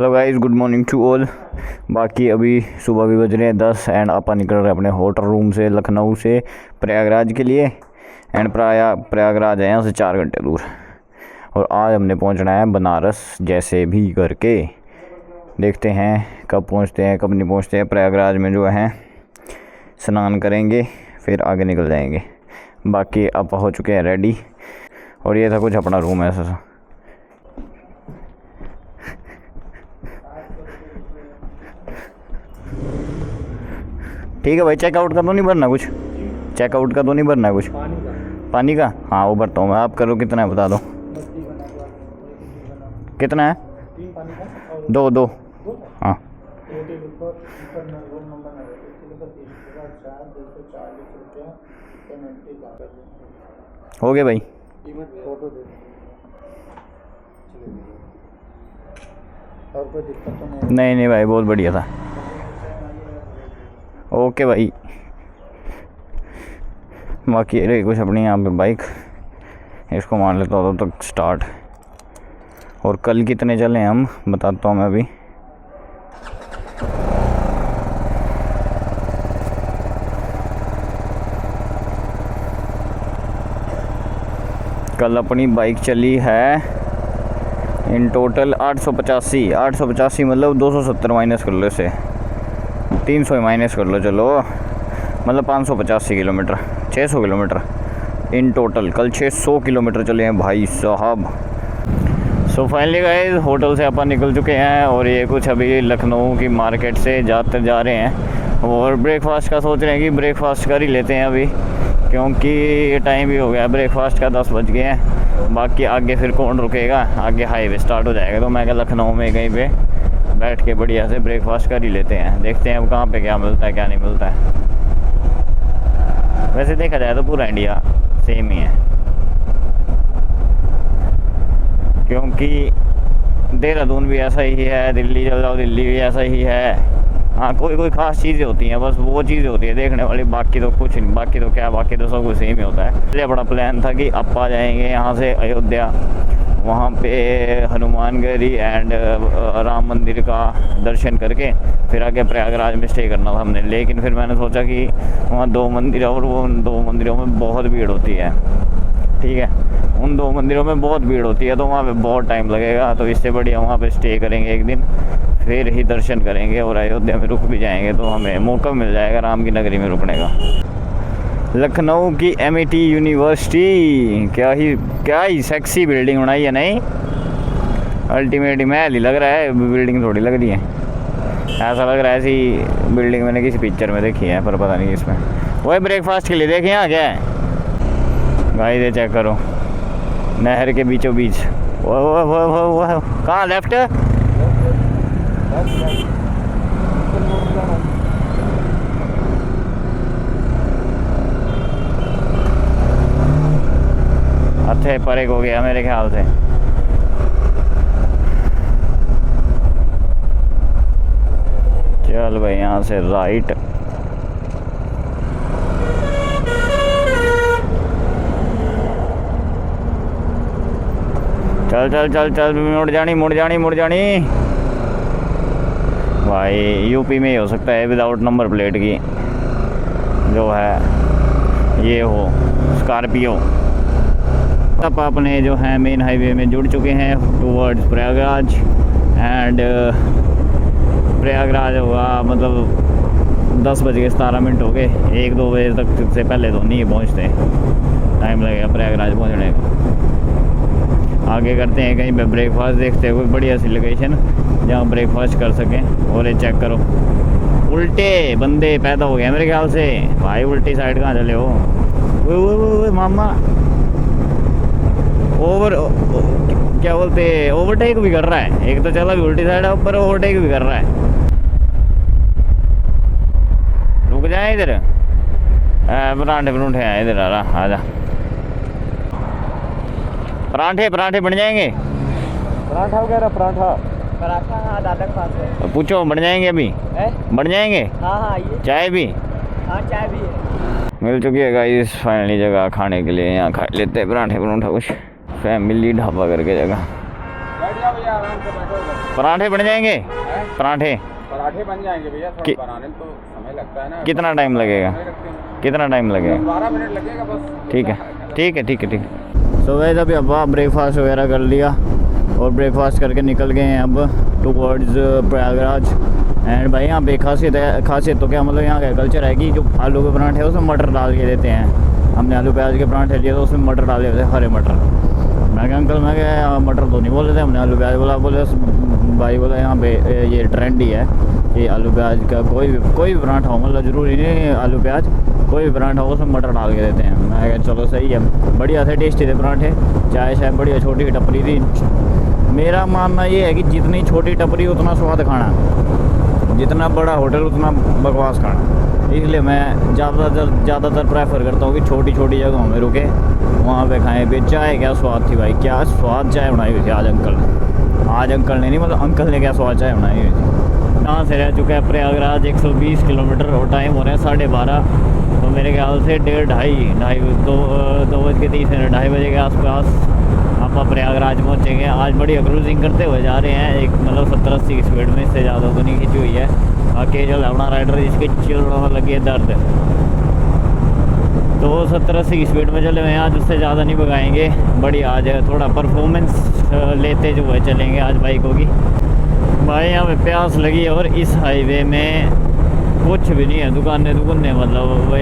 Hello guys, good morning to all. बाकी अभी सुबह भी बज रहे हैं 10 एंड आपा निकल रहे हैं अपने होटल रूम से लखनऊ से प्रयागराज के लिए। एंड प्रयागराज है यहाँ से 4 घंटे दूर। और आज हमने पहुँचना है बनारस जैसे भी करके। देखते हैं कब पहुँचते हैं कब नहीं पहुँचते हैं। प्रयागराज में जो है स्नान करेंगे फिर आगे निकल जाएंगे। बाकी आपा हो चुके हैं रेडी। और ये था कुछ अपना रूम ऐसा सा। ठीक है भाई, चेकआउट का तो नहीं भरना कुछ? चेकआउट का तो नहीं भरना कुछ? पानी का हाँ वो भरता हूँ मैं। आप करो कितना है बता दो। कितना है? 2 हाँ। हो गया भाई। और कोई दिक्कत तो नहीं भाई, बहुत बढ़िया था। ओके भाई। बाकी रही कुछ अपनी यहाँ पे बाइक, इसको मान लेता हूँ तब तक स्टार्ट। और कल कितने चले हम बताता हूँ मैं अभी। कल अपनी बाइक चली है इन टोटल 885 मतलब 270 माइनस कर लो इसे, 300 माइनस कर लो चलो, मतलब 585 किलोमीटर, 600 किलोमीटर इन टोटल। कल 600 किलोमीटर चले हैं भाई साहब। सो फाइनली गाइस होटल से अपन निकल चुके हैं और ये कुछ अभी लखनऊ की मार्केट से जाते जा रहे हैं। और ब्रेकफास्ट का सोच रहे हैं कि ब्रेकफास्ट कर ही लेते हैं अभी, क्योंकि टाइम भी हो गया ब्रेकफास्ट का, 10 बज गए हैं। बाकी आगे फिर कौन रुकेगा, आगे हाईवे स्टार्ट हो जाएगा। तो मैं क्या लखनऊ में कहीं पे बैठ के बढ़िया से ब्रेकफास्ट कर ही लेते हैं। देखते हैं अब कहाँ पे क्या मिलता है क्या नहीं मिलता है। वैसे देखा जाए तो पूरा इंडिया सेम ही है, क्योंकि देहरादून भी ऐसा ही है, दिल्ली चल जाओ दिल्ली भी ऐसा ही है। हाँ कोई ख़ास चीज़ें होती हैं, बस वो चीज़ें होती है देखने वाली, बाकी तो कुछ नहीं। बाकी तो क्या, बाकी तो सब कुछ सेम ही होता है। इसलिए बड़ा प्लान था कि अपा जाएंगे यहाँ से अयोध्या, वहाँ पे हनुमानगढ़ी एंड राम मंदिर का दर्शन करके फिर आगे प्रयागराज में स्टे करना था हमने। लेकिन फिर मैंने सोचा कि वहाँ 2 मंदिर और वो 2 मंदिरों में बहुत भीड़ होती है। ठीक है, उन 2 मंदिरों में बहुत भीड़ होती है तो वहाँ पे बहुत टाइम लगेगा। तो इससे बढ़िया वहाँ पे स्टे करेंगे एक दिन, फिर ही दर्शन करेंगे और अयोध्या में रुक भी जाएंगे तो हमें मौका मिल जाएगा राम की नगरी में रुकने का। लखनऊ की MIT यूनिवर्सिटी क्या ही सेक्सी बिल्डिंग बनाई है नहीं? अल्टीमेटली महल ही लग रहा है, बिल्डिंग थोड़ी लग रही है। ऐसा लग रहा है ऐसी बिल्डिंग मैंने किसी पिक्चर में देखी है पर पता नहीं किसमें। वही ब्रेकफास्ट के लिए देखें यहाँ क्या है भाई, ये चेक करो नहर के बीचों बीच। वो कहाँ लेफ्ट? अच्छे परे हो गया मेरे ख्याल से। चल भाई यहाँ से राइट। चल मुड़ जानी भाई। यूपी में ही हो सकता है विदाउट नंबर प्लेट की जो है ये हो स्कॉर्पियो। अब अपने जो है मेन हाईवे में जुड़ चुके हैं टूवर्ड्स प्रयागराज। एंड प्रयागराज होगा मतलब 10:17 हो गए। 1-2 बजे तक से पहले तो नहीं पहुंचते, टाइम लगेगा प्रयागराज पहुंचने का। आगे करते हैं कहीं पे ब्रेकफास्ट, देखते हैं कोई बढ़िया सी लोकेशन जहाँ ब्रेकफास्ट कर सकें। और ये चेक करो उल्टे बंदे पैदा हो गए मेरे ख्याल से भाई। उल्टी साइड कहाँ चले हो? वो मामा क्या बोलते ओवरटेक भी कर रहा है। एक तो चला भी उल्टी साइड है, ऊपर ओवरटेक भी कर रहा है। रुक जाए इधर, परांठे हैं इधर। आजा परांठे बन जाएंगे। पराठा वगैरह पराठा हाँ दादा के पास है। पूछो बन जाएंगे अभी बन जाएंगे। हाँ ये चाय भी? हाँ चाय भी है। मिल चुकी है गाइस फाइनली जगह खाने के लिए। यहाँ खा लेते हैं पराठे कुछ, फैमिली ढाबा करके जगह। बैठ जाओ भैया आराम से बैठो। पराठे बन जाएंगे? पराठे पराठे बन जाएंगे भैया, कि- बनाने में तो समय लगता है ना। कितना टाइम लगेगा? समय रखते हैं। कितना टाइम लगेगा? 12 मिनट लगेगा बस। ठीक है ठीक है ठीक है ठीक है। सो वैसे अभी अब ब्रेकफास्ट वगैरह कर लिया और ब्रेकफास्ट करके निकल गए हैं अब टूवर्ड्स प्रयागराज। एंड भाई यहाँ पे खासियत तो क्या मतलब यहाँ का कल्चर है कि जो आलू के पराठे हैं उसमें मटर डाल के देते हैं। हमने आलू प्याज के पराठे लिए तो उसमें मटर डाले हुए थे, हरे मटर। मैं कहा अंकल, मैं क्या मटर तो नहीं बोले थे, हमने आलू प्याज बोला। बोले भाई बोला यहाँ पे ये ट्रेंड ही है कि आलू प्याज का कोई भी पराठा हो, मतलब ज़रूरी नहीं आलू प्याज, कोई भी पराठा हो उसमें मटर डाल के देते हैं। मैं कहा चलो सही है, बढ़िया थे, टेस्टी थे पराठे। चाय शायद बढ़िया, छोटी टपरी थी। मेरा मानना ये है कि जितनी छोटी टपरी उतना स्वाद खाना, जितना बड़ा होटल उतना बकवास खाना। इसलिए मैं ज़्यादातर प्रेफर करता हूँ कि छोटी छोटी जगहों में रुके, वहाँ पे खाएँ पे। चाय क्या स्वाद थी भाई, क्या स्वाद चाय बनाई हुई थी आज अंकल ने नहीं मतलब अंकल ने क्या स्वाद चाय बनाई हुई थी। यहाँ से रह चुका है प्रयागराज 120 किलोमीटर और टाइम हो रहा है 12:30। तो मेरे ख्याल से 2:30 बजे के आसपास आप प्रयागराज पहुँचेंगे। आज बढ़िया क्रूजिंग करते हुए जा रहे हैं, एक मतलब 70-80 की स्पीड में, इससे ज़्यादा तो नहीं खींची हुई है। बाकी जो अपना राइडर जिसके चिल्लाने लगी है दर्द, तो 70-80 की स्पीड में चले हुए हैं आज, उससे ज़्यादा नहीं भगाएंगे। बढ़िया आज थोड़ा परफॉर्मेंस लेते जो है चलेंगे आज बाइकों की। भाई यहाँ पे प्यास लगी है और इस हाईवे में कुछ भी नहीं है, दुकानें मतलब वो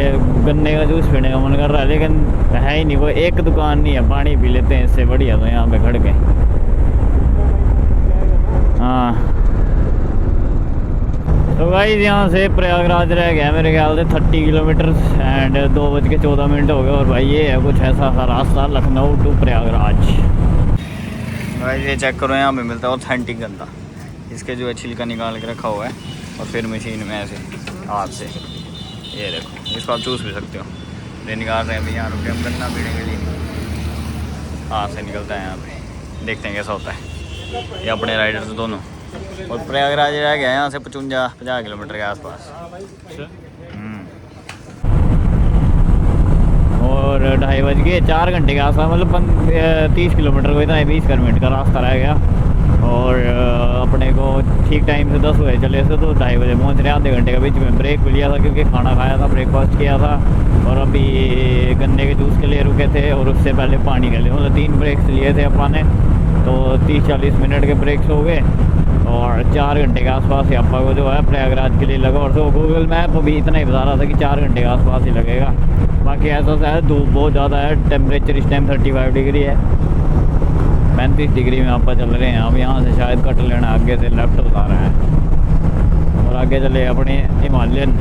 गन्ने का जूस पीने का मन कर रहा है लेकिन है ही नहीं, वो एक दुकान नहीं है। पानी पी लेते हैं इससे बढ़िया तो यहाँ पे खड़ के। हाँ तो गाइस यहाँ से प्रयागराज रह गया मेरे ख्याल से 30 किलोमीटर एंड 2:14 हो गए। और भाई ये है कुछ ऐसा सा रास्ता लखनऊ टू प्रयागराज। भाई ये चेक करो, यहाँ पे मिलता है ऑथेंटिक गन्ना। इसके जो है छिलका निकाल के रखा हुआ है और फिर मशीन में ऐसे हाथ से, ये देखो, इसको आप चूस भी सकते हो। ये निकाल रहे हैं अभी, यहाँ रुके हम गन्ना पीने के लिए। हाथ से निकलता है यहाँ पे, देखते हैं कैसा होता है। ये अपने राइडर्स दोनों। और प्रयागराज रह गया यहाँ से 55-50 किलोमीटर के आसपास। और 2:30 बज गए, 4 घंटे के आसपास, मतलब 30 किलोमीटर को इतना 20 मिनट का रास्ता रह गया। और अपने को ठीक टाइम से 10 बजे चले थे तो 2:30 बजे पहुँच रहे। आधे घंटे के बीच में ब्रेक भी लिया था क्योंकि खाना खाया था, ब्रेकफास्ट किया था और अभी गन्ने के जूस के लिए रुके थे और उससे पहले पानी के लिए, मतलब 3 ब्रेक्स लिए थे अपन ने। तो 30-40 मिनट के ब्रेक्स हो गए और 4 घंटे के आसपास आपा को जो है प्रयागराज के लिए लगा। और तो गूगल मैप भी इतना ही बता रहा था कि 4 घंटे के आसपास ही लगेगा। बाकी ऐसा है, धूप बहुत ज़्यादा है, टेम्परेचर इस टाइम 35 डिग्री है, 35 डिग्री में आपा चल रहे हैं। अब यहाँ से शायद कट लेना, आगे से लेफ्ट बता रहे हैं और आगे चले अपने हिमालयन।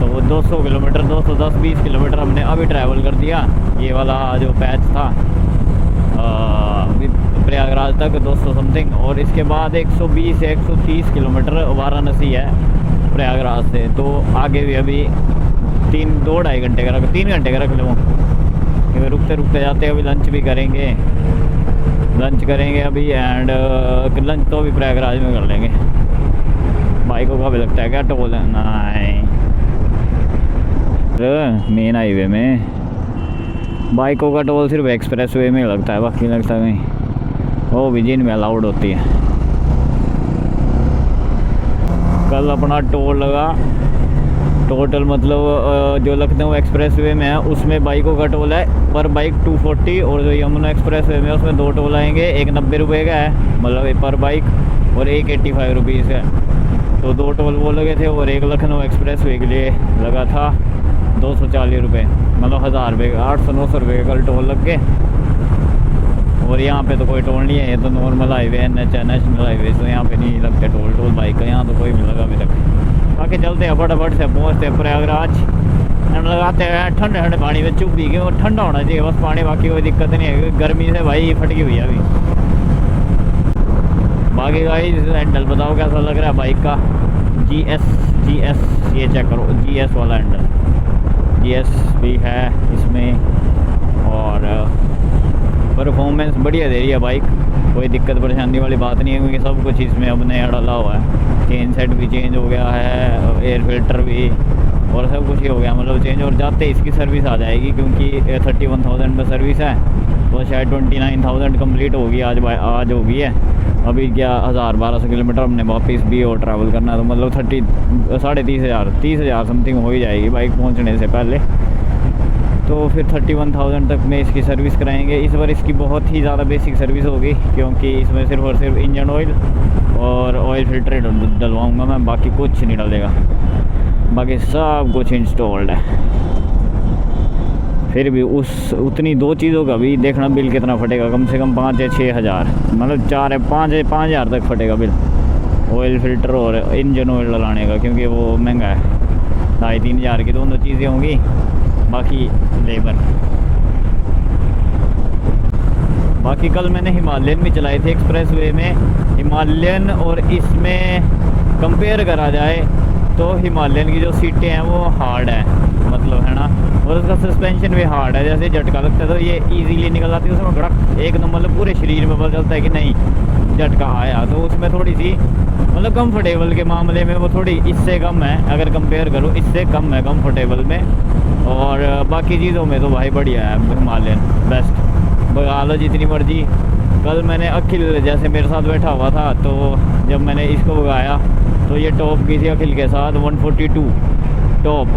तो वो 200 किलोमीटर, 210-20 किलोमीटर हमने अभी ट्रैवल कर दिया। ये वाला जो पैच था प्रयागराज तक 200 समथिंग, और इसके बाद 120 से 130 किलोमीटर वाराणसी है प्रयागराज से। तो आगे भी अभी 2-2.5 घंटे का 3 घंटे का रख लो, क्योंकि रुकते रुकते जाते हैं। अभी लंच भी करेंगे, अभी एंड लंच तो अभी प्रयागराज में कर लेंगे। बाइकों का भी लगता है क्या टोल है? नहीं, मेन हाईवे में बाइकों का टोल सिर्फ एक्सप्रेस वे में लगता है, बाकी लगता है नहीं, वो भी जिन में अलाउड होती है। कल अपना टोल लगा, टोटल मतलब जो लखनऊ एक्सप्रेस वे में है उसमें बाइकों का टोल है पर बाइक 240, और जो यमुना एक्सप्रेस वे में उसमें 2 टोल आएंगे। एक 90 रुपये का है मतलब पर बाइक और एक 85 रुपीज़ का है। तो 2 टोल वो लगे थे और एक लखनऊ एक्सप्रेस वे के लिए लगा था 240 रुपये, मतलब 1000 रुपये का, 800-900 रुपये का कल टोल लग गए। और यहाँ पे तो कोई टोल नहीं है, ये तो नॉर्मल हाईवे है, नेशनल हाईवे, तो यहाँ पे नहीं लगते टोल बाइक का, यहाँ तो कोई नहीं लगा अभी तक। बाकी चलते हैं फटाफट से, पहुँचते हैं प्रयागराज एंड लगाते हैं ठंडे ठंडे पानी में चुप पी के। और ठंडा होना चाहिए बस पानी, बाकी कोई दिक्कत नहीं है क्योंकि गर्मी से भाई फटकी हुई है अभी। बाकी गाइस हैंडल बताओ कैसा लग रहा है बाइक का? GS ये चेक करो, GS वाला हैंडल, GS भी है इसमें और परफॉर्मेंस बढ़िया दे रही है बाइक। कोई दिक्कत परेशानी वाली बात नहीं है क्योंकि सब कुछ इसमें अब नया डाला हुआ है। चेन सेट भी चेंज हो गया है, एयर फिल्टर भी, और सब कुछ ही हो गया मतलब चेंज। और जाते ही इसकी सर्विस आ जाएगी क्योंकि 31,000 में सर्विस है, तो शायद 29,000 कंप्लीट होगी आज होगी है। अभी क्या 1200 किलोमीटर हमने वापस भी और ट्रैवल करना है, तो मतलब 30,000 समथिंग हो ही जाएगी बाइक पहुंचने से पहले। तो फिर 31,000 तक में इसकी सर्विस कराएंगे। इस बार इसकी बहुत ही ज़्यादा बेसिक सर्विस होगी क्योंकि इसमें सिर्फ और सिर्फ इंजन ऑयल और ऑयल फिल्टर डलवाऊँगा मैं, बाकी कुछ नहीं डलेगा, बाकी सब कुछ इंस्टॉल्ड है। फिर भी उतनी दो चीज़ों का भी देखना बिल कितना फटेगा, कम से कम 5 या 6 हज़ार, मतलब 5 हज़ार तक फटेगा बिल ऑयल फिल्टर और इंजन ऑयल डलाने का, क्योंकि वो महंगा है। 2,5-3 हज़ार की दोनों चीज़ें होंगी, बाकी लेबर। बाकी कल मैंने हिमालयन भी चलाई थी एक्सप्रेस वे में। हिमालयन और इसमें कंपेयर करा जाए तो हिमालयन की जो सीटें हैं वो हार्ड है, मतलब है ना, और उसका सस्पेंशन भी हार्ड है। जैसे झटका लगता है तो ये इजीली निकल जाती है, उसमें गड़क एकदम मतलब पूरे शरीर में पता चलता है कि नहीं झटका आया। तो उसमें थोड़ी सी मतलब कंफर्टेबल के मामले में वो थोड़ी इससे कम है, अगर कंपेयर करो इससे कम है कंफर्टेबल में। और बाकी चीज़ों में तो भाई बढ़िया है हिमालयन, बेस्ट, भगा लो जितनी मर्जी। कल मैंने अखिल जैसे मेरे साथ बैठा हुआ था, तो जब मैंने इसको भगाया तो ये टॉप की थी अखिल के साथ 142 टॉप,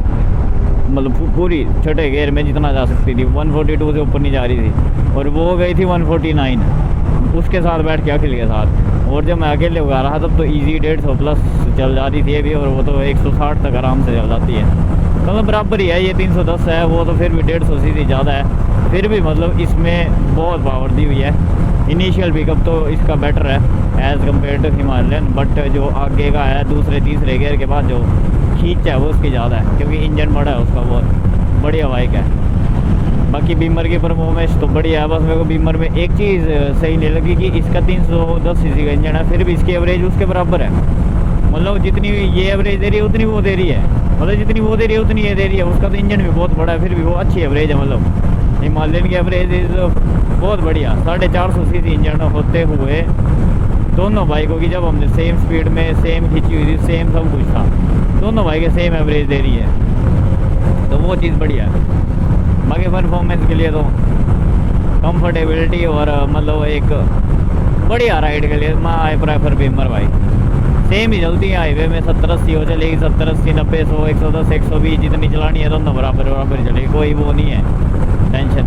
मतलब पूरी छठे गेयर में जितना जा सकती थी, 142 से ऊपर नहीं जा रही थी, और वो गई थी 149 उसके साथ बैठ के अखिल के साथ। और जब मैं अकेले भगा रहा तब तो इजी 150 प्लस चल जाती थी अभी, और वो तो 160 तक आराम से चल जाती है। मतलब बराबर ही है, ये 310 है, वो तो फिर भी 150 सीधी ज़्यादा है, फिर भी मतलब इसमें बहुत पावर दी हुई है। इनिशियल पिकअप तो इसका बेटर है as compare to Himalayan, but जो आगे का है दूसरे तीसरे गियर के बाद जो खींच है वो उसकी ज़्यादा है, क्योंकि इंजन बड़ा है उसका, बहुत बढ़िया बाइक है। बाकी बीमर की परफॉर्मेंस तो बढ़िया है, बस मेरे को बीमर में एक चीज़ सही नहीं लगी कि इसका 310 सीसी का इंजन है, फिर भी इसकी एवरेज उसके बराबर है। मतलब जितनी ये एवरेज दे रही है उतनी वो दे रही है, मतलब जितनी वो दे रही है उतनी ये दे रही है। उसका तो इंजन भी बहुत बड़ा है, फिर भी वो अच्छी एवरेज है। मतलब हिमालयन की एवरेज इज़ बहुत बढ़िया। 450 सीसी इंजन होते हुए दोनों बाइकों की जब हमने सेम स्पीड में सेम खींची हुई थी, सेम सब कुछ था, दोनों बाइकें सेम एवरेज दे रही है, तो वो चीज़ बढ़िया है। बाकी परफॉर्मेंस के लिए तो कंफर्टेबिलिटी और मतलब एक बढ़िया राइड के लिए मैं I prefer beemer bike. Same ही चलती है हाईवे में, 70-80 हो चलेगी, 70-80, 90-100, 110, 120 जितनी चलानी है दोनों बराबर चलेगी, कोई वो नहीं है टेंशन।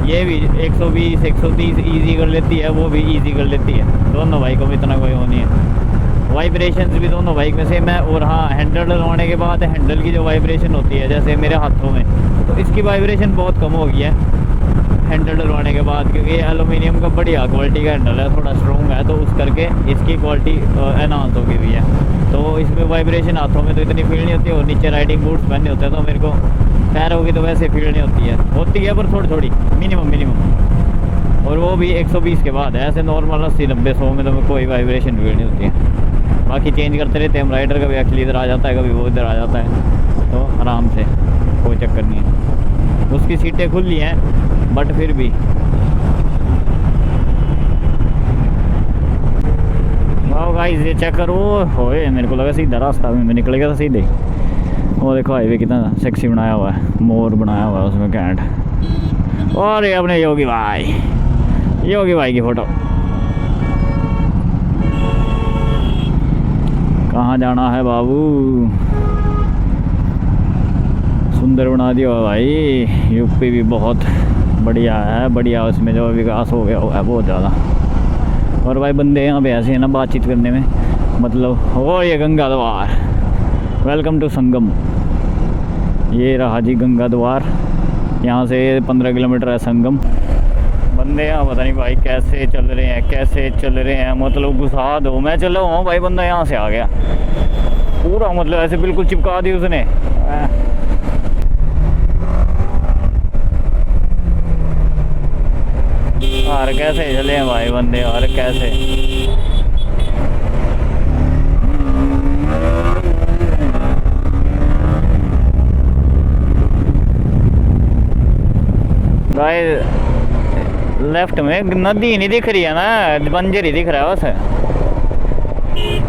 ये भी 120, 130 ईजी कर लेती है, वो भी ईजी कर लेती है, दोनों बाइकों में इतना कोई वो नहीं है। वाइब्रेशंस भी दोनों बाइक में सेम है। और हाँ, हैंडल डलवाने के बाद हैंडल की जो वाइब्रेशन होती है जैसे मेरे हाथों में, तो इसकी वाइब्रेशन बहुत कम हो गई है हैंडल डलवाने के बाद, क्योंकि एलुमिनियम का बढ़िया क्वालिटी का हैंडल है, थोड़ा स्ट्रॉन्ग है, तो उस करके इसकी क्वालिटी एनहांस हो गई हुई है। तो इसमें वाइब्रेशन हाथों में तो इतनी फील नहीं होती, और नीचे राइडिंग बूट्स पहने होते हैं तो मेरे को पैरों की तो वैसे फील नहीं होती है पर थोड़ी मिनिमम। और वो भी 120 के बाद है, ऐसे नॉर्मल 80-90-100 में तो कोई वाइब्रेशन फील नहीं होती है। बाकी चेंज करते रहते हैं हम, राइडर कभी अखिल इधर आ जाता है, कभी वो इधर आ जाता है, तो आराम से कोई चक्कर नहीं है। उसकी सीटें खुली हैं बट फिर भी वाह गाइस, ये चेक करो, होए मेरे को लगा सीधा रास्ता में निकल गया था सीधे। वो देखो हाईवे कितना सेक्सी बनाया हुआ है, मोर बनाया हुआ है उसमें कैंट। और ये अपने योगी भाई की फ़ोटो। कहाँ जाना है बाबू, सुंदर बना दिया भाई। यूपी भी बहुत बढ़िया है, बढ़िया उसमें जो विकास हो गया हुआ है बहुत ज़्यादा। और भाई बंदे यहाँ पे ऐसे हैं ना बातचीत करने में, मतलब ओ ये गंगा द्वार, वेलकम टू संगम। ये रहा जी गंगा द्वार, यहाँ से 15 किलोमीटर है संगम। बंदे यहाँ पता नहीं भाई कैसे चल रहे हैं, मतलब घुसा दो। मैं चल रहा हूँ भाई, बंदा यहाँ से आ गया पूरा, मतलब ऐसे बिल्कुल चिपका दी उसने। और कैसे चले हैं भाई बंदे, और कैसे भाई लेफ्ट में नदी नहीं दिख रही है ना, बंजर ही दिख रहा है, बस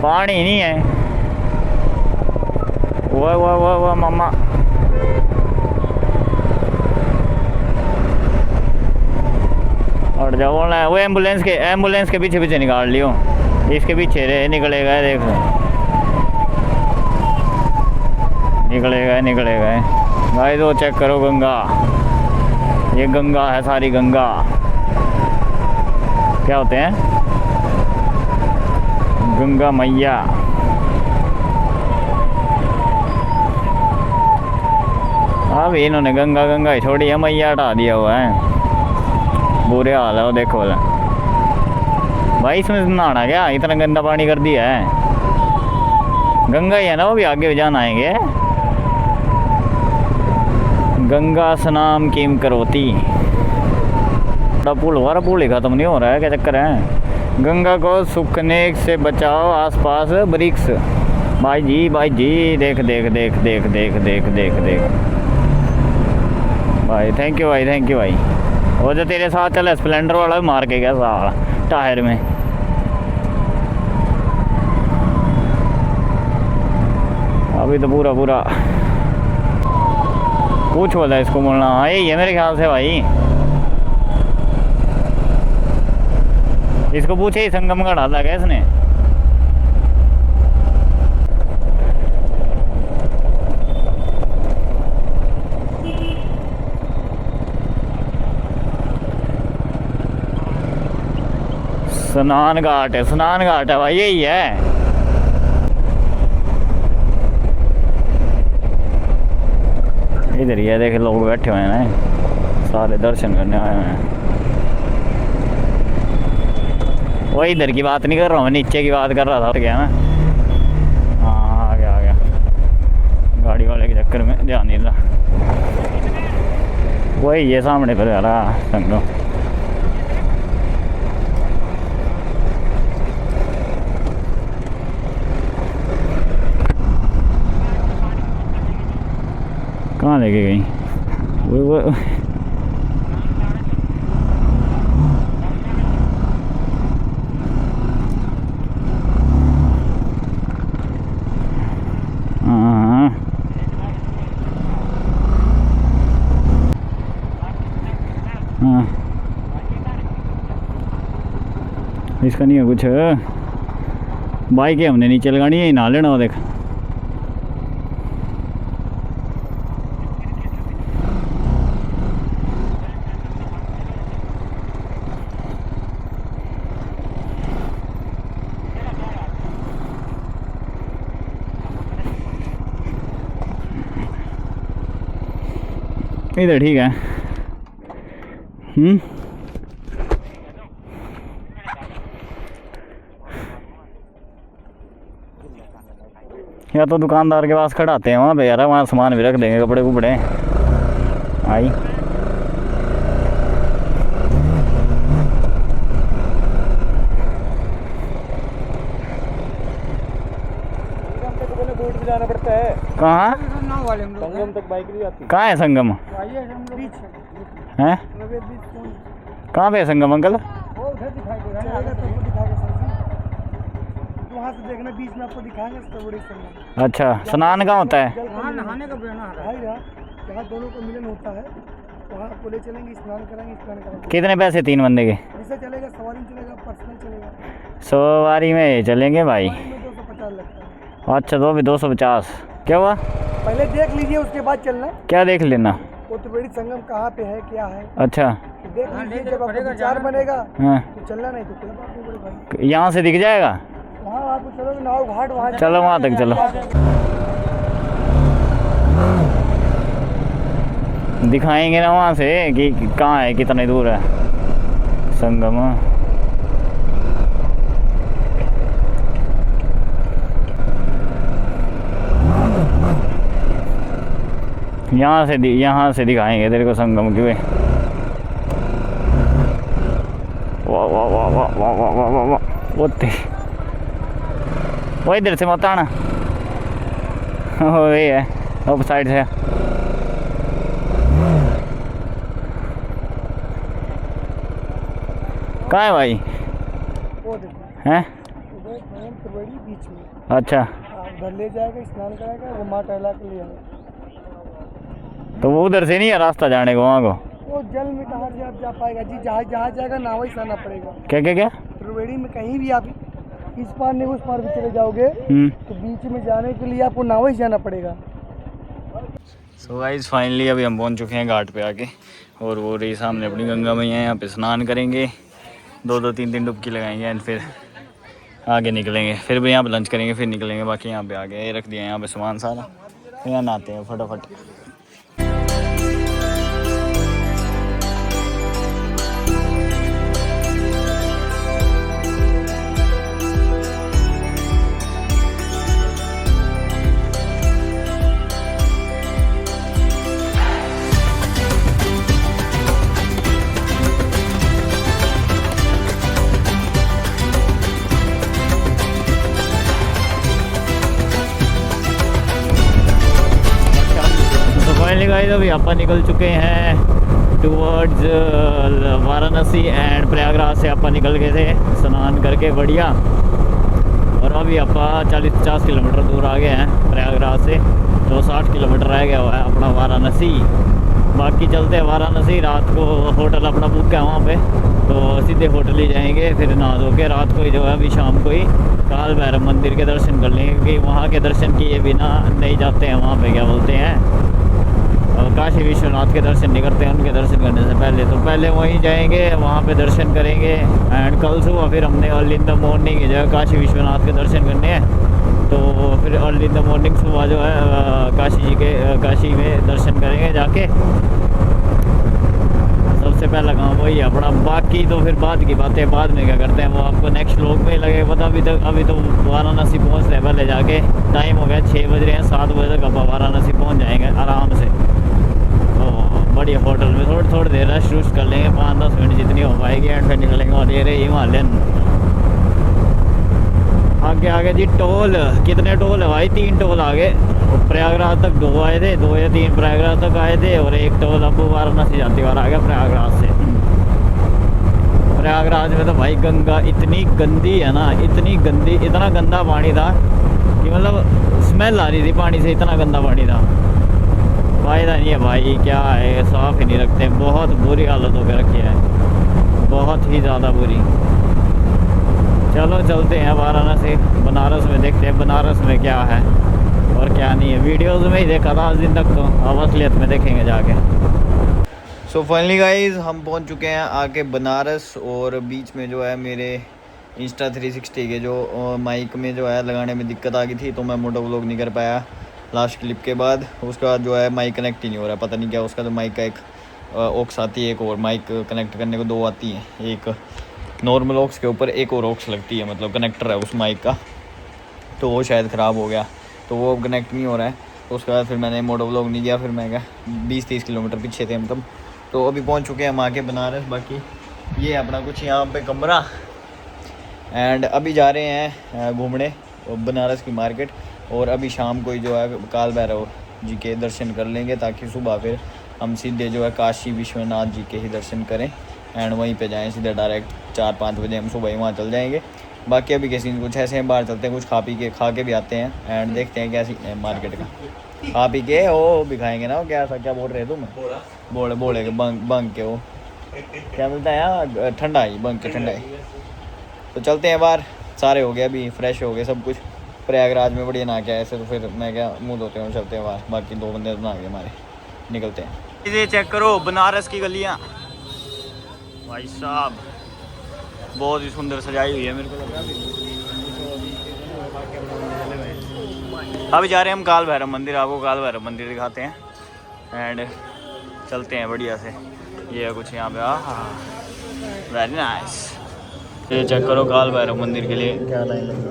पानी नहीं है। वाह मामा। हट जाओ बोलना है। वो एम्बुलेंस के पीछे पीछे निकाल लियो, इसके पीछे रे निकलेगा, देख निकलेगा भाई। तो चेक करो गंगा, ये गंगा है सारी गंगा। क्या होते हैं? गंगा मैया। अब इन्होंने गंगा गंगा ही छोड़ी है, मैया हटा दिया हुआ है। बुरे हाल है वो, देखो वाला भाई। इसमें नहाना क्या, इतना गंदा पानी कर दिया है। गंगा ही है ना, वो भी आगे जान आएंगे। गंगा स्नान किम करोती। पुल वाला पुल ही खत्म नहीं हो रहा है, क्या चक्कर है? गंगा को सूखने से बचाओ, आसपास वृक्ष। भाई जी देख भाई। थैंक यू भाई। वो जो तेरे साथ चला स्प्लेंडर वाला भी मार के गया साला टायर में। अभी तो पूरा पूछ बोला इसको बोलना। हाँ यही है मेरे ख्याल से भाई। इसको पूछे ही संगम का डाला क्या इसने? स्नान घाट है भाई, यही है। इधर ही है, देखे लोग बैठे हुए हैं, सारे दर्शन करने आए हुए हैं। वो इधर की बात नहीं कर रहा हूँ, नीचे की बात कर रहा था। क्या ना, हाँ आ गया गाड़ी वाले के चक्कर में ध्यान नहीं रहा। वही ये सामने पर आ रहा संगम। कहाँ लेके गई वो हाँ इसका नहीं है कुछ। बाइक है हमने नीचे लगानी है, ना लेना। देख इधर ठीक है। या तो दुकानदार के पास खड़ाते हैं वहाँ पे यार, वहाँ सामान भी रख देंगे, कपड़े कुपड़े। आई जाना पड़ता है। कहाँ? संगम तक बाइक नहीं आती। कहाँ है संगम? है कहाँ पे है संगम अंकल? वो उधर दिखाई देगा ना, आगे तुमको दिखाएगा सर। वहाँ से देखना, बीच में आपको दिखाएंगे बड़ी संगम। अच्छा, स्नान कहाँ होता है? वहाँ नहाने का बयाना है जहाँ दोनों का मिलन होता है, वहाँ आपको ले चलेंगे, स्नान कराएंगे। कितने पैसे 3 बंदे के? जैसे चलेगा, सवारी में चलेगा, पर्सनल चलेगा। सवारी में चलेंगे भाई? 250 लगता है। अच्छा, तो भी 250। क्या हुआ? पहले देख लीजिए, उसके बाद चलना। क्या देख लेना? वो त्रिवेणी संगम कहाँ पे है, क्या है। अच्छा, देख लीजिए, जब आपको विचार बनेगा हाँ तो चलना, नहीं तो कोई बात नहीं बड़े भाई। यहाँ से दिख जाएगा? वहाँ आपको चलोगे नाव घाट, वहाँ चलो वहाँ तक चलो, दिखाएंगे ना वहाँ से कि कहाँ है, कितनी दूर है संगम। यहाँ से दिखाएंगे तेरे को संगम की। वाह वाह वाह वाह वाह वाह वाह वाह वाह। वो इधर से मत आना, वो ये है उप साइड से। कहाँ है भाई? वो देखो हैं? त्रिवेणी बीच में। अच्छा, उधर ले जाएगा, स्नान कराएगा, वो माँ टहला के ले आएगा। तो वो उधर से नहीं है रास्ता जाने को वहाँ को? वो जल में कहाँ से आप जा पाएगा जी, जहाँ जहाँ जाएगा नाव ही से आना पड़ेगा। क्या क्या क्या? त्रिवेणी में कहीं भी आप इस पार नहीं उस पार भी चले जाओगे तो बीच में जाने के लिए आपको नाव ही जाना पड़ेगा। सो गाइस फाइनली अभी हम पहुंच चुके हैं घाट पे आके, और वो रही सामने अपनी गंगा मैया है। यहाँ पे स्नान करेंगे, 2-2 3-3 डुबकी लगाएंगे एंड फिर आगे निकलेंगे। फिर भी यहाँ पे लंच करेंगे, फिर निकलेंगे। बाकी यहाँ पे आगे ये रख दिया यहाँ पे सामान सारा, यहाँ नहाते हैं फटाफट। गाइस अभी अपन निकल चुके हैं टूवर्ड्स वाराणसी एंड प्रयागराज से अपन निकल गए थे स्नान करके बढ़िया। और अभी अपन 40-50 किलोमीटर दूर आ गए हैं प्रयागराज से, तो 60 किलोमीटर रह गया हुआ है अपना वाराणसी। बाकी चलते हैं वाराणसी, रात को होटल अपना बुक है वहाँ पे, तो सीधे होटल ही जाएंगे। फिर नहा धो के रात को ही जो है अभी शाम को ही काल भैरव मंदिर के दर्शन कर लेंगे, क्योंकि वहाँ के दर्शन किए बिना नहीं जाते हैं वहाँ पे, क्या बोलते हैं, काशी विश्वनाथ के दर्शन नहीं करते हैं उनके दर्शन करने से पहले। तो पहले वहीं जाएंगे, वहाँ पे दर्शन करेंगे एंड कल सुबह फिर हमने अर्ली इन द मॉर्निंग जो है काशी विश्वनाथ के दर्शन करने हैं। तो फिर अर्ली इन द मॉर्निंग सुबह जो है काशी में दर्शन करेंगे जाके। सबसे पहला काम वही है अपना, बाकी तो फिर बाद की बातें बाद में क्या करते हैं वो आपको नेक्स्ट व्लॉग में लगेगा पता। अभी तो वाराणसी पहुँच रहे, पहले जाके टाइम हो गया 6 बज रहे हैं, 7 बजे तक अब वाराणसी पहुँच जाएंगे आराम से। बढ़िया होटल में थोड़ी देर रेस्ट रूस्ट कर लेंगे, 5-10 मिनट जितनी हो पाएगी एंड फिर निकलेंगे। और ये रही हिमालयन आगे जी। टोल कितने टोल है भाई? 3 टोल आगे, प्रयागराज तक 2 आए थे, 2 या 3 प्रयागराज तक आए थे, और 1 टोल अब वाराणसी जाती बार आ गया प्रयागराज से। प्रयागराज में तो भाई गंगा इतनी गंदी है ना, इतनी गंदी, इतना गंदा पानी था कि मतलब स्मेल आ रही थी पानी से, इतना गंदा पानी था। फायदा नहीं है भाई, क्या है, साफ ही नहीं रखते, बहुत बुरी हालत होकर रखी है, बहुत ही ज़्यादा बुरी। चलो चलते हैं वाराणसी, बनारस में देखते हैं बनारस में क्या है और क्या नहीं है। वीडियोज़ में ही देखा था आज दिन तक, तो अब असलियत में देखेंगे जाके। सो फाइनली गाइज हम पहुंच चुके हैं आके बनारस, और बीच में जो है मेरे इंस्टा 360 के जो माइक में जो है लगाने में दिक्कत आ गई थी, तो मैं मोटो व्लॉग नहीं कर पाया लास्ट क्लिप के बाद। उसके बाद जो है माइक कनेक्ट ही नहीं हो रहा है, पता नहीं क्या उसका। तो माइक का एक ऑक्स आती है, एक और माइक कनेक्ट करने को 2 आती हैं, एक नॉर्मल ऑक्स के ऊपर एक और ऑक्स लगती है, मतलब कनेक्टर है उस माइक का, तो वो शायद ख़राब हो गया, तो वो अब कनेक्ट नहीं हो रहा है। तो उसके बाद फिर मैंने मोटो व्लॉग नहीं किया, फिर मैं क्या 20-30 किलोमीटर पीछे थे हम तब। तो अभी पहुंच चुके हैं हम आके बनारस। बाकी ये अपना कुछ यहाँ पे कमरा, एंड अभी जा रहे हैं घूमने बनारस की मार्केट। और अभी शाम को ही जो है काल भैरव जी के दर्शन कर लेंगे, ताकि सुबह फिर हम सीधे जो है काशी विश्वनाथ जी के ही दर्शन करें एंड वहीं पे जाएं सीधे डायरेक्ट। 4-5 बजे हम सुबह ही वहाँ चल जाएंगे। बाकी अभी किसी कुछ ऐसे हैं, बाहर चलते हैं, कुछ खा के भी आते हैं एंड देखते हैं क्या सीन है मार्केट का। खा पी के वो भी खाएँगे ना, वो क्या बोल रहे तुम? बोले के बंग के वो क्या मिलता है यहाँ, ठंडा ही, बंग के ठंडा ही। तो चलते हैं बाहर, सारे हो गए अभी, फ्रेश हो गए सब कुछ। प्रयागराज में बढ़िया नहा के ऐसे, तो फिर मैं क्या मुँह धोते हैं, चलते हैं बाहर। बाकी 2 बंदे नहा गए हमारे, निकलते हैं। ये चेक करो बनारस की गलियाँ भाई साहब, बहुत ही सुंदर सजाई हुई है। मेरे को लग रहा है अभी जा रहे हैं हम काल भैरव मंदिर, आपको काल भैरव मंदिर दिखाते हैं एंड चलते हैं बढ़िया से। ये कुछ यहाँ पे वेरी नाइस। ये चेक करो काल भैरव मंदिर के लिए क्या लाइन लगी है।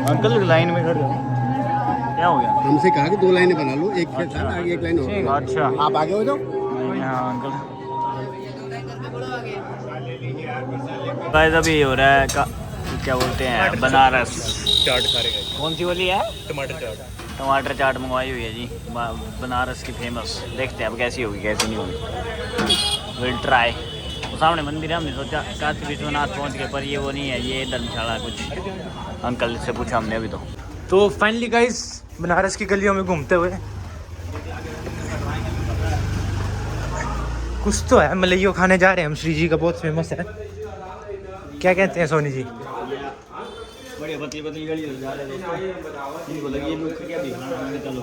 अंकल लाइन में खड़े हो, क्या हो गया? हमसे कहा कि 2 लाइनें बना लो, एक के साथ आगे 1 लाइन हो। अच्छा आप आगे हो जाओ। हाँ अंकल, गाइस अभी हो रहा है क्या बोलते हैं बनारस चाट खा रहे हैं। कौन सी वाली है? टमाटर चाट। टमाटर चाट मंगवाई हुई है जी, बनारस की फेमस। देखते हैं अब कैसी होगी कैसी नहीं होगी, विल ट्राई। सामने मंदिर है, हमने सोचा काशी विश्वनाथ पहुंच गए, पर ये वो नहीं है, ये धर्मशाला कुछ। अंकल से पूछा हमने अभी तो। तो फाइनली गाइस बनारस की गलियों में घूमते हुए कुछ तो है, मलइयो खाने जा रहे हैं हम। श्री जी का बहुत फेमस है, क्या कहते हैं सोनी जी? बड़ी पतली पतली गली जा रहे दोस्तों, इनको लगी लोग क्या दिखना चलो।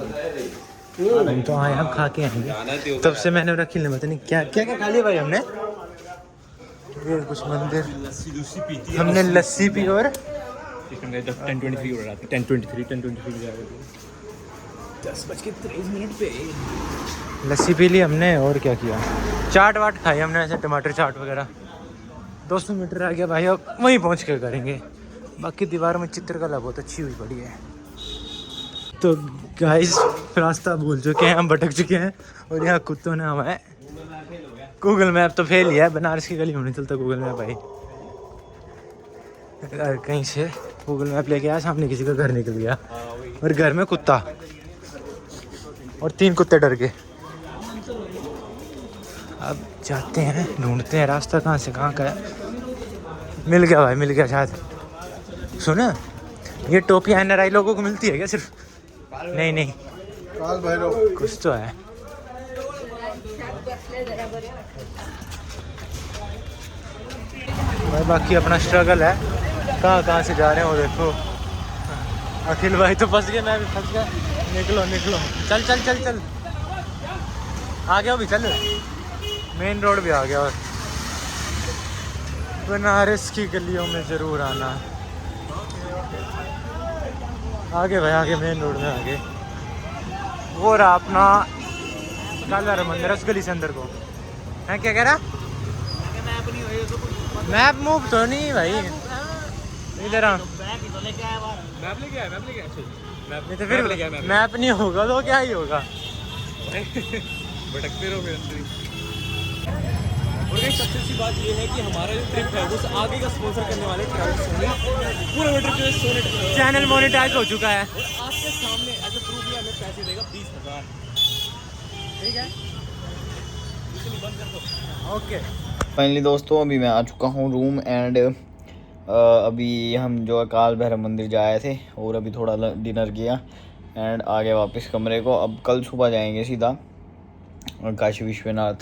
हम तो आए हम खा के आएंगे, तब से मैंने रखी नहीं, पता नहीं क्या क्या क्या खा लिया भाई हमने। ये कुछ मंदिर, लस्सी पीती हमने लस्सी पी और 10:23 हो रहा था, 10:23 पे लस्सी पी ली हमने और क्या किया, चाट वाट खाई हमने, ऐसे टमाटर चाट वगैरह। 200 मीटर आ गया भाई, अब वहीं पहुंच कर करेंगे। बाकी दीवार में चित्रकला बहुत अच्छी हुई पड़ी है। तो गाइस रास्ता भूल चुके हैं हम, भटक चुके हैं और यहाँ कुत्तों ने हमें, गूगल मैप तो फेल ही है, बनारस की गली में नहीं चलता गूगल मैप भाई। कहीं से गूगल मैप लेके आया, सामने किसी का घर निकल गया और घर में कुत्ता और 3 कुत्ते डर गए। अब जाते हैं, ढूंढते हैं रास्ता कहाँ से कहाँ का है। मिल गया भाई, मिल गया शायद। सुना ये टोपियाँ NRI लोगों को मिलती है क्या सिर्फ? नहीं नहीं, काल भैरव कुछ तो है। भाई बाकी अपना स्ट्रगल है, कहाँ कहाँ से जा रहे हैं वो देखो। अखिल भाई तो फंस गए, मैं भी फंस गया। निकलो निकलो, चल चल चल चल, आ गया भी, चल मेन रोड भी आ गया। और बनारस की गलियों में ज़रूर आना। आगे भाई आगे, मेन रोड में आगे। वो रहा अपना काला मंदिर, उस गली से अंदर को है। क्या कह रहा? मैप मूव तो नहीं भाई, इधर आ। मैप लेके आया, नहीं तो फिर मैप नहीं होगा तो क्या ही होगा। भटकते रहो मेरे। और एक सबसे अच्छी बात ये है कि हमारा जो ट्रिप है वो आगे का स्पॉन्सर करने वाले ट्रैवल सोनी, पूरा ट्रिप जो सोनी चैनल मोनेटाइज हो चुका है। और आपके सामने एज ए प्रूफ भी हमें पैसे देगा 20,000। ठीक है, बंद कर दो। ओके। फाइनली दोस्तों अभी मैं आ चुका हूँ रूम एंड अभी हम जो अकाल भैरव मंदिर जाए थे और अभी थोड़ा डिनर किया एंड आ गए वापस कमरे को। अब कल सुबह जाएंगे सीधा काशी विश्वनाथ।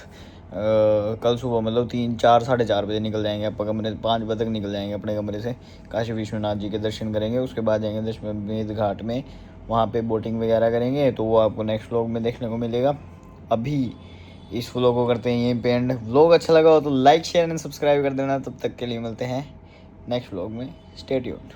कल सुबह मतलब 3-4 साढ़े 4 बजे निकल जाएंगे अपने कमरे, 5 बजे तक निकल जाएंगे अपने कमरे से। काशी विश्वनाथ जी के दर्शन करेंगे, उसके बाद जाएंगे दशमेध घाट में, वहाँ पे बोटिंग वगैरह करेंगे। तो वो आपको नेक्स्ट व्लॉग में देखने को मिलेगा। अभी इस व्लॉग को करते हैं यहीं पे एंड। व्लॉग अच्छा लगा हो तो लाइक शेयर एंड सब्सक्राइब कर देना। तब तक के लिए मिलते हैं नेक्स्ट व्लॉग में। Stay tuned.